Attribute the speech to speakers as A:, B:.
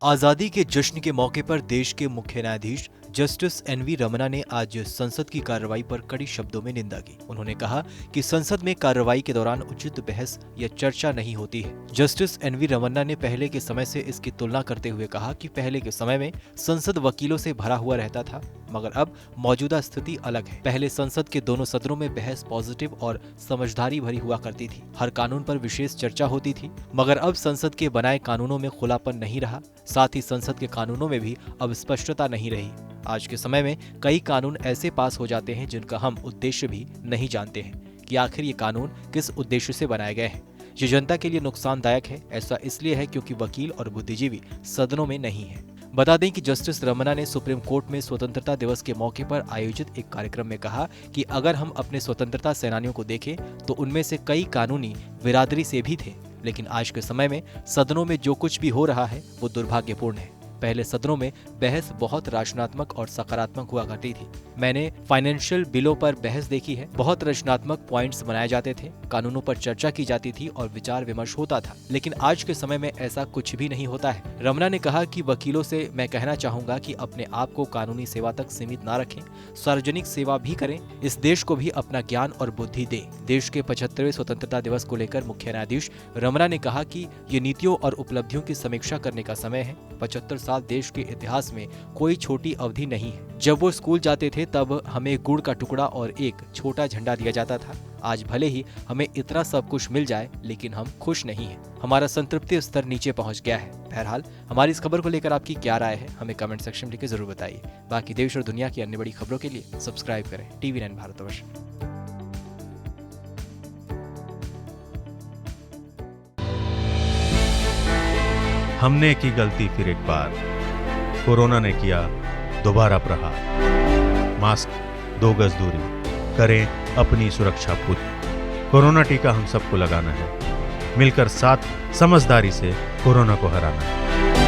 A: आजादी के जश्न के मौके पर देश के मुख्य न्यायाधीश जस्टिस एनवी रमन्ना ने आज संसद की कार्रवाई पर कड़ी शब्दों में निंदा की। उन्होंने कहा कि संसद में कार्रवाई के दौरान उचित बहस या चर्चा नहीं होती है। जस्टिस एनवी रमन्ना ने पहले के समय से इसकी तुलना करते हुए कहा कि पहले के समय में संसद वकीलों से भरा हुआ रहता था, मगर अब मौजूदा स्थिति अलग है। पहले संसद के दोनों सदनों में बहस पॉजिटिव और समझदारी भरी हुआ करती थी। हर कानून पर विशेष चर्चा होती थी, मगर अब संसद के बनाए कानूनों में खुलापन नहीं रहा। साथ ही संसद के कानूनों में भी अब स्पष्टता नहीं रही। आज के समय में कई कानून ऐसे पास हो जाते हैं जिनका हम उद्देश्य भी नहीं जानते हैं कि आखिर ये कानून किस उद्देश्य से बनाए गए हैं। ये जनता के लिए नुकसानदायक है। ऐसा इसलिए है क्योंकि वकील और बुद्धिजीवी सदनों में नहीं है। बता दें कि जस्टिस रमन्ना ने सुप्रीम कोर्ट में स्वतंत्रता दिवस के मौके पर आयोजित एक कार्यक्रम में कहा कि अगर हम अपने स्वतंत्रता सेनानियों को देखें तो उनमें से कई कानूनी बिरादरी से भी थे, लेकिन आज के समय में सदनों में जो कुछ भी हो रहा है वो दुर्भाग्यपूर्ण है। पहले सदनों में बहस बहुत रचनात्मक और सकारात्मक हुआ करती थी। मैंने फाइनेंशियल बिलों पर बहस देखी है। बहुत रचनात्मक पॉइंट्स बनाए जाते थे, कानूनों पर चर्चा की जाती थी और विचार विमर्श होता था। लेकिन आज के समय में ऐसा कुछ भी नहीं होता है। रमन्ना ने कहा कि वकीलों से मैं कहना चाहूंगा कि अपने आप को कानूनी सेवा तक सीमित ना रखें, सार्वजनिक सेवा भी करें, इस देश को भी अपना ज्ञान और बुद्धि दें। देश के 75वें स्वतंत्रता दिवस को लेकर मुख्य न्यायाधीश रमन्ना ने कहा कि ये नीतियों और उपलब्धियों की समीक्षा करने का समय है। 75 साल देश के इतिहास में कोई छोटी अवधि नहीं है। जब वो स्कूल जाते थे तब हमें गुड़ का टुकड़ा और एक छोटा झंडा दिया जाता था। आज भले ही हमें इतना सब कुछ मिल जाए, लेकिन हम खुश नहीं हैं। हमारा संतृप्ति स्तर नीचे पहुंच गया है। बहरहाल, हमारी इस खबर को लेकर आपकी क्या राय है, हमें कमेंट सेक्शन में लिख के जरूर बताइए। बाकी देश और दुनिया की अन्य बड़ी खबरों के लिए सब्सक्राइब करें TV9 भारतवर्ष।
B: हमने की गलती फिर एक बार, कोरोना ने किया दोबारा प्रहार। मास्क, 2 गज दूरी, करें अपनी सुरक्षा पूरी। कोरोना टीका हम सबको लगाना है, मिलकर साथ समझदारी से कोरोना को हराना है।